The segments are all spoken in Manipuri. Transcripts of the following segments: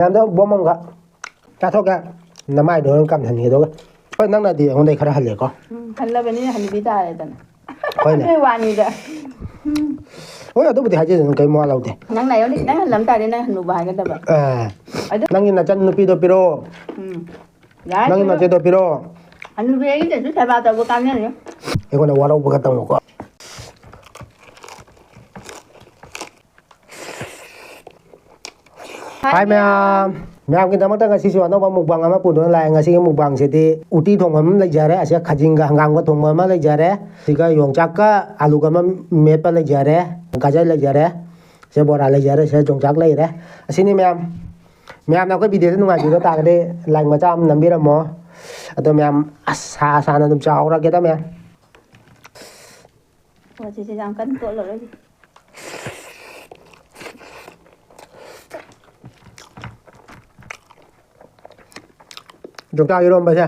ꯌꯥꯝꯗ ꯕꯣꯝ ꯑꯃꯒ ꯆꯥꯊꯣꯛꯀꯦ ꯅꯃꯥꯏꯗꯣ ꯀꯝ ꯍꯟꯒꯦꯗꯧꯒ ꯍꯣꯏ ꯅꯪꯅꯗꯤ ꯑꯩꯉꯣꯟꯗꯩ ꯈꯔ ꯍꯜꯂꯦꯀꯣ ꯍꯜꯂꯕꯅꯤꯅ ꯍꯟꯕꯤ ꯇꯥꯔꯦꯗꯅ ꯍꯣꯏꯅꯦ ꯑꯗꯨꯏ ꯋꯥꯅꯤꯗ ꯍꯣꯏ ꯑꯗꯨꯕꯨꯗꯤ ꯍꯥꯏꯖꯗꯅ ꯀꯩ ꯃꯋꯥ ꯂꯧꯗꯦ ꯅꯪꯅ ꯑꯩꯉꯣꯟꯗ ꯈꯤꯇꯪ ꯍꯜꯂꯝ ꯇꯥꯔꯗꯤ ꯅꯪ ꯍꯟꯅꯨꯕ ꯍꯥꯏꯒꯗꯕ ꯑꯗꯨ ꯅꯪꯒꯤ ꯅꯆꯟ ꯅꯨꯄꯤꯗꯣ ꯄꯤꯔꯛꯑꯣ ꯌꯥꯔꯦ ꯅꯪꯒꯤ ꯅꯆꯦꯗꯣ ꯄꯤꯔꯛꯑꯣ ꯍꯟꯅꯨꯕꯤ ꯑꯩꯒꯤꯗꯁꯨ ꯁꯦꯕꯥ ꯇꯧꯕ ꯀꯥꯟꯅꯔꯦ ꯑꯩꯉꯣꯟꯗ ꯋꯥꯔꯧꯕꯒ ꯇꯧꯅꯨꯀꯣ ꯍꯥꯏ ꯃꯌꯥꯝ ꯃꯌꯥꯝꯒꯤꯗꯃꯛꯇ ꯉꯁꯤꯁꯨ ꯑꯅꯧꯕ ꯃꯨꯛꯕꯥꯡ ꯑꯃ ꯄꯨꯗꯨꯅ ꯂꯥꯛꯑꯦ ꯉꯁꯤꯒꯤ ꯃꯨꯛꯕꯥꯡꯁꯤꯗꯤ ꯎꯇꯤ ꯊꯣꯡꯕ ꯑꯃ ꯂꯩꯖꯔꯦ ꯑꯁꯤꯒ ꯈꯥꯖꯤꯡꯒ ꯍꯪꯒꯥꯝꯒ ꯊꯣꯡꯕ ꯑꯃ ꯂꯩꯖꯔꯦ ꯁꯤꯒ ꯌꯣꯡꯆꯥꯛꯀ ꯑꯂꯨꯒ ꯑꯃ ꯃꯦꯠꯄ ꯂꯩꯖꯔꯦ ꯒꯖꯔ ꯂꯩꯖꯔꯦ ꯁꯤ ꯕꯣꯔꯥ ꯂꯩꯖꯔꯦ ꯁꯤꯗ ꯌꯣꯡꯆꯥꯛ ꯂꯩꯔꯦ ꯑꯁꯤꯅꯤ ꯃꯌꯥꯝꯅ ꯑꯩꯈꯣꯏ ꯚꯤꯗꯤꯑꯣꯗ ꯅꯨꯡꯉꯥꯏꯕꯤꯕ ꯇꯥꯔꯒꯗꯤ ꯂꯥꯏꯛ ꯃꯆꯥ ꯑꯃ ꯅꯝꯕꯤꯔꯝꯃꯣ ꯑꯗꯣ ꯃꯌꯥꯝ ꯑꯁ ꯁꯥꯅ ꯑꯗꯨꯝ ꯆꯥꯎꯔꯒꯦꯗ ꯃꯌꯥꯝ ꯄꯣꯠꯁꯤꯁꯦ ꯌꯥꯝ ꯀꯟꯅ ꯇꯣꯠꯂꯔꯣꯏ ꯌꯣꯡꯆꯥꯛ ꯏꯔꯣꯝꯕꯁꯦ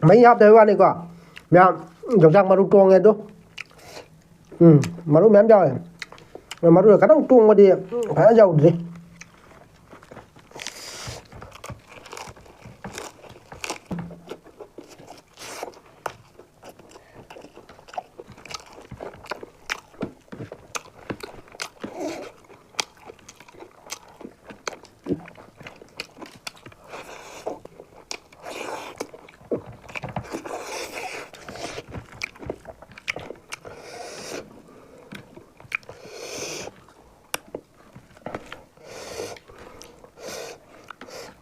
ꯃꯍꯤ ꯍꯥꯞꯇꯕꯩ ꯋꯥꯅꯤꯀꯣ ꯃꯌꯥꯝ ꯌꯣꯡꯆꯥꯛ ꯃꯔꯨ ꯇꯣꯡꯉꯦ ꯑꯗꯣ ꯃꯔꯨ ꯃꯌꯥꯝ ꯌꯥꯎꯋꯦ ꯃꯔꯨꯗ ꯈꯤꯇꯪ ꯇꯣꯡꯕꯗꯤ ꯐꯖꯅ ꯌꯧꯗ꯭ꯔꯤ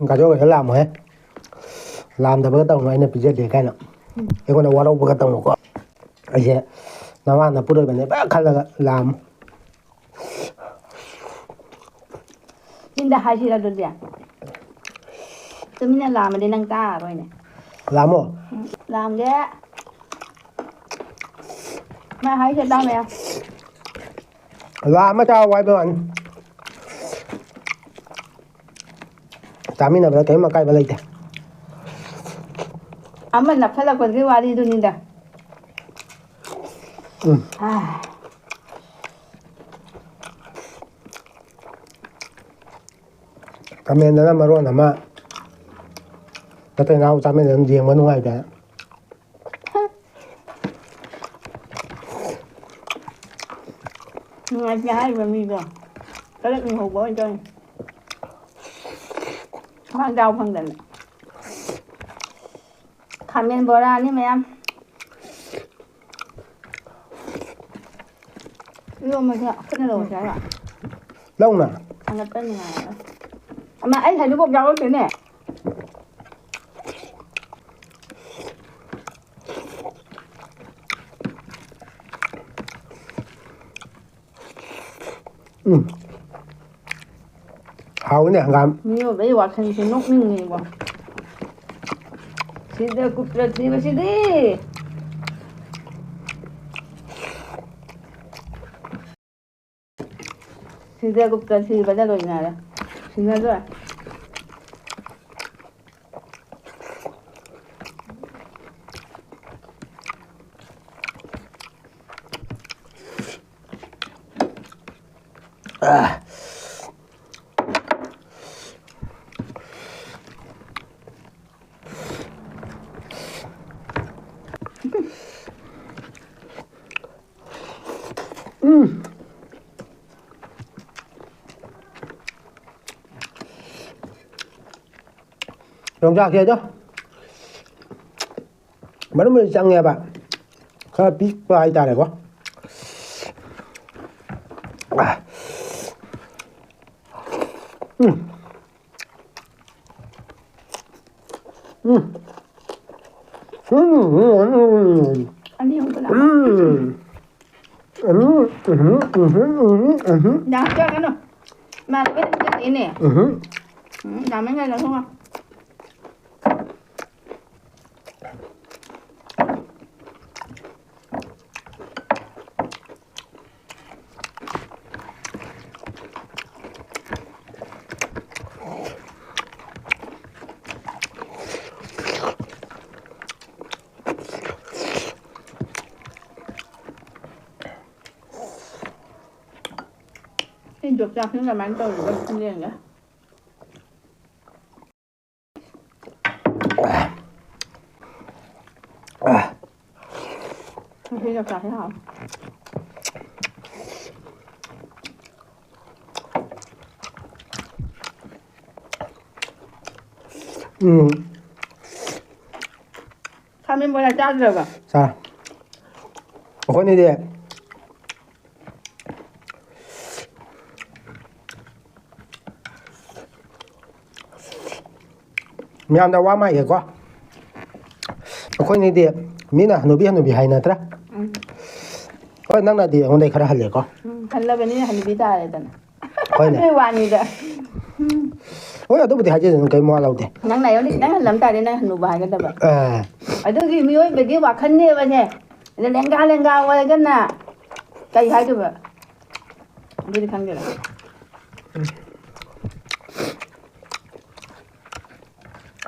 ꯒꯥꯖꯔꯒꯁꯦ ꯂꯥꯝꯃꯣꯍꯦ ꯂꯥꯝꯗꯕꯒ ꯇꯧꯅꯨ ꯑꯩꯅ ꯄꯤꯖꯗꯦ ꯀꯥꯏꯅ ꯑꯩꯉꯣꯟꯗ ꯋꯥꯔꯧꯕꯒ ꯇꯧꯅꯨꯀꯣ ꯑꯩꯁꯦ ꯅꯃꯥ ꯅꯄꯨꯔꯣꯏꯕꯅꯦ ꯐꯖꯅ ꯈꯜꯂꯒ ꯂꯥꯝꯃꯨ ꯆꯤꯟꯗ ꯍꯥꯏꯁꯤꯔ ꯑꯗꯨꯗꯤ ꯇꯨꯃꯤꯟꯅ ꯂꯥꯝꯃꯗꯤ ꯅꯪ ꯇꯥꯔꯔꯣꯏꯅꯦ ꯂꯥꯝꯃꯣ ꯂꯥꯝꯒꯦ ꯃꯥ ꯍꯥꯏꯁꯦ ꯇꯥ ꯃꯌꯥꯝ ꯂꯥꯝꯃ ꯆꯥꯎ ꯍꯥꯏꯕꯩ ꯋꯥꯅꯤ ꯆꯥꯃꯤꯟꯅꯕꯗ ꯀꯔꯤꯝ ꯑꯀꯥꯏꯕ ꯂꯩꯇꯦ ꯑꯃ ꯅꯞꯁꯜꯂꯛꯄꯒꯤ ꯋꯥꯔꯤꯗꯨꯅꯤꯗ ꯈꯥꯃꯦꯟꯗꯅ ꯃꯔꯣꯟ ꯑꯃ ꯅꯇꯩ ꯅꯅꯥꯎ ꯆꯥꯃꯤꯟꯅꯕ ꯌꯦꯡꯕ ꯅꯨꯡꯉꯥꯏꯇꯦ ꯅꯨꯡꯉꯥꯏꯇꯦ ꯍꯥꯏꯔꯤꯕ ꯃꯤꯗꯣ ꯈꯔ ꯃꯤꯍꯧꯕ ꯑꯣꯏꯅ ꯇꯧꯔꯤ ꯃꯥ ꯗꯥꯎ ꯐꯪꯗꯅ ꯈꯥꯃꯦꯟ ꯕꯣꯔꯥꯅꯤ ꯃꯌꯥꯝ ꯏꯔꯣꯝꯕꯁꯦ ꯈꯨꯠꯅ ꯂꯧꯔꯁꯦ ꯍꯥꯏꯔꯣ ꯂꯧꯅ ꯑꯉꯠꯄ ꯅꯨꯡꯉꯥꯏꯔꯣꯏ ꯑꯃ ꯑꯩ ꯍꯩꯔꯤꯕꯣꯞ ꯌꯥꯎꯔꯛꯇꯦꯅꯦ ꯍꯥꯎꯏꯅꯦ ꯍꯪꯒꯥꯝ ꯃꯤꯑꯣꯏꯕꯒꯤ ꯋꯥꯈꯜꯁꯦ ꯅꯣꯛꯅꯤꯡꯉꯤꯀꯣ ꯁꯤꯗ ꯀꯨꯞꯇ꯭ꯔ ꯊꯤꯕꯁꯤꯗꯤ ꯁꯤꯗ ꯒꯨꯞꯇ ꯊꯤꯕꯗ ꯂꯣꯏꯅꯔꯦ ꯁꯤꯟꯅꯗꯣꯏ ꯌꯣꯡꯆꯥꯛꯁꯦ ꯑꯗꯣ ꯃꯅꯨꯡꯗ ꯆꯪꯉꯦꯕ ꯈꯔ ꯄꯤꯛꯄ ꯍꯥꯏꯇꯥꯔꯦꯀꯣ ꯑꯅꯤ ꯑꯍꯨꯝ ꯄꯨꯟꯅ ꯌꯥꯝ ꯆꯥꯒꯅꯨ ꯃꯥ ꯂꯣꯏꯅ ꯆꯠꯂꯤꯅꯦ ꯌꯥꯝꯃꯟꯈ꯭ꯔꯦ ꯂꯧꯊꯣꯛꯉꯣ ꯌꯣꯡꯆꯥꯛꯁꯤꯅ ꯀꯃꯥꯏꯅ ꯇꯧꯔꯤꯕ ꯌꯦꯡꯒꯦ พี่จะกลับให้เขา ทำเป็นบริจาคเลยแบบ sao có đi đi miam đã qua mày quá có đi đi mina nó bị hay nè tra có năng là đi hôm nay khá là có ฮันเราเป็นนี่ฮันบิตาเลยตอน có ไม่ nè วานนี่เด้อ ôi tôi bị hay chứ cái mua lâu thế นังไหนวันนี้นังฮันลำตาเนี่ยนังฮันนูบายกันแต่แบบ à ไอ้ตัวกี่มีไว้เมื่อกี้ว่าคันนี้วะเนี่ยเล่นกาอะไรกันน่ะใจหายตัวแบบดูดิคันเดียว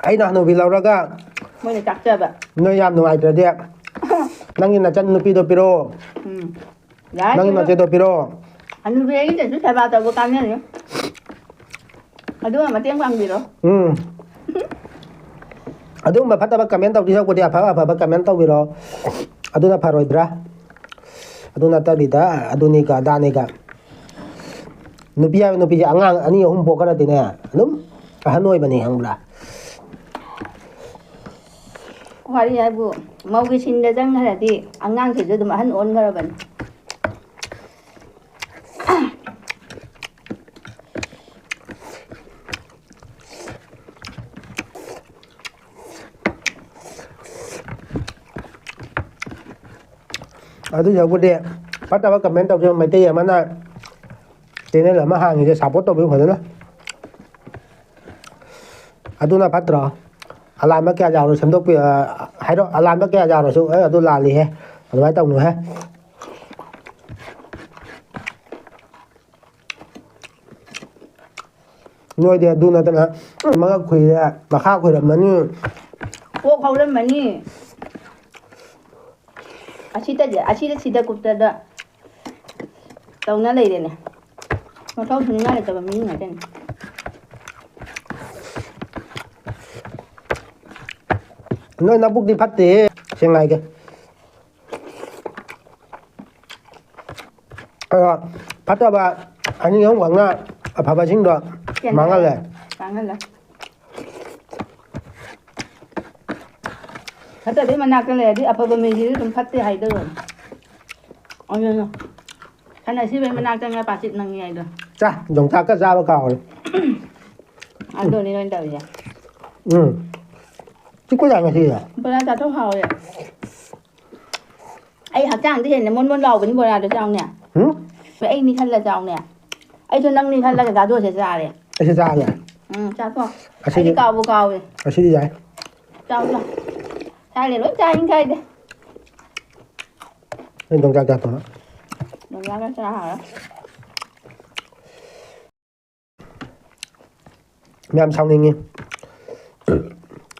ấy nó bị lâu ra cả ไม่ได้จักเจอแบบ nơi yam nó ai trở đẹp năng như là chân nó pido pido ย้าย năng như là chơi đồ pido อันนี้เรียกจะชุดใส่บาตรบุกันเนี่ยเนี่ยมาดูมาเตรียมฟังดีหรอ Adu ma phata ba comment tau di ko dia pha comment tau biro adu na pharoi bra adu na ta bida adu ni ka da ni ka nupi angang ani hum bo kana tine num ka hanoi bani hang bla ว่าที่ยายบุเมากิชินเดจังขนาดที่อังงางถือจะมาหันโอนกันแล้วบัน adu ya ko dia phata ba comment tau mai te ya mana tine la ma hang je support to bi pha na adu na phatra alan ma kya ja ro sam dok pi hai ro alan ma kya ja ro su adu la li he adu mai tau nu he nuôi đi đun là tên hả mà cái quỳ à mà khác quỳ là mà như พวกเขาเล่นมานี่อาชีพแต่อาชีพที่ได้กุศลได้ตรงนั้นเลยเนี่ยมาเข้าถึงง่ายเลยแต่แบบนี้ไงเด่น nuôi nó bút đi phát thì xem này kìa phát ra bà anh ấy không quảng là phải bà chính được mang ra lại ฟังกันแล้วถ้าแต่ที่มันนักกันเลยที่อภัยบำเพ็ญที่ต้องพัฒนาให้เดินเอาเนาะขณะที่เป็นมันนักจังไงป่าจิตนังไงเด้อ cha dùng ta cắt ra vào cầu này อันโดนี่โดนเดาจ้ะ chứ có dạng là gì à โบราณจะเท่าเขาเนี่ยไอ้หักจ้างที่เห็นเนี่ยม้วนๆเราเป็นโบราณจะเจ้าเนี่ยไอ้นี่ท่านละเจ้าเนี่ยไอ้ตัวนั่งนี่ท่านละจะตัวเสียใจเลย ai sẽ ra nhỉ จ้าพ่อไอ้ที่เก่าบุเก่าเลย ai sẽ đi vậy เจ้าจ้ะใช่เลยรถใจยังไงเด้ nên dùng ta cắt nó โดนแล้วก็จะหาแล้ว mềm xong đi nghe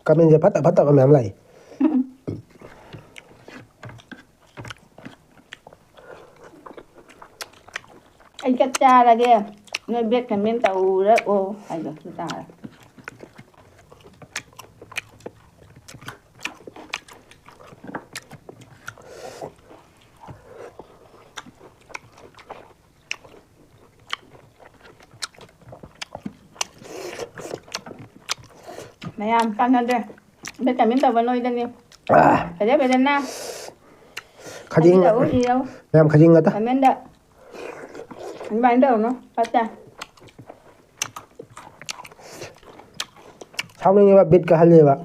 các bên giờ phát tập mềm này ไอ้กัจจาละแกเงินเบ็ดกันเม่นเตาแล้วโอ้ไอ้เด้อสุดตา mày ăn căng hơn đây bên cạnh miếng tàu vào nồi đây nhiều phải để về đây na 가진 đâu gì đâu mềm 가진 거다 phải miếng đợi anh bán đâu nó phát ra xong đi bà biết cả hai bà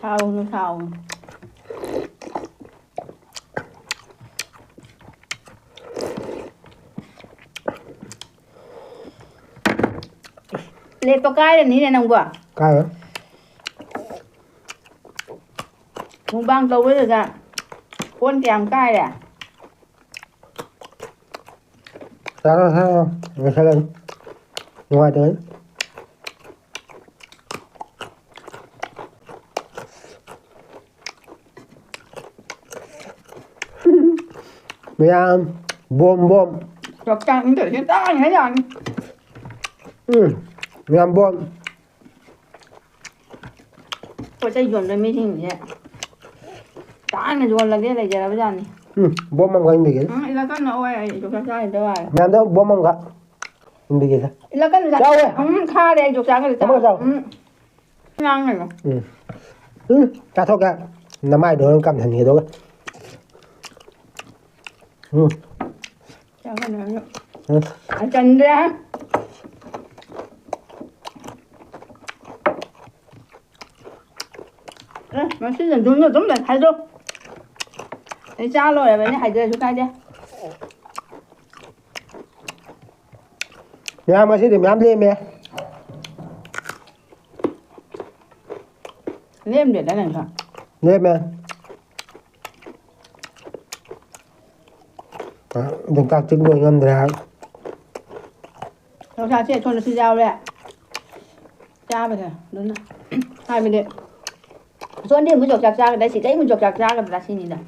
thao nó thao lên to cái này này nồng quả cái hả không băng đâu với được à quân kèm cái à ra đó thấy không người sẽ lên ngoài tới mày ăn bom bom chọc chăng những thứ hiện tại thấy rằng mày ăn bom 我再远了没听见。咋呢？我那里来着，不讲呢。 bom mam ga imbi gel Ila kan na oai jok sa sa do ai. nam da bom mam ga imbi gel Ila kan sa. Kha de jok sa ga. Ngang này. ta thok ga na mai do kam than ni do ga Chả có nữa. Anh chân ra. Mà xin dần đúng rồi, đúng rồi, hay rồi. Để cha rồi, vậy này hay rồi, chúng ta đi. ya ma si de mam le me Nêm để đó này thôi. le me đừng tak trứng đôi ngâm ra Đâu cha chết cho nó xin giao đây ạ. Cha bây giờ, đúng rồi. Hai bên đây. Xuân đi muốn chọc chạc cha cái đấy, chỉ đấy muốn chọc chạc cha cái là xin gì nào.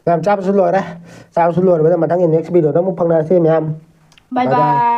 Nam chắp xuống lồi đấy, chắp xuống lồi bây giờ mà đăng in next video nó múc phăng ra xem em. Bye bye.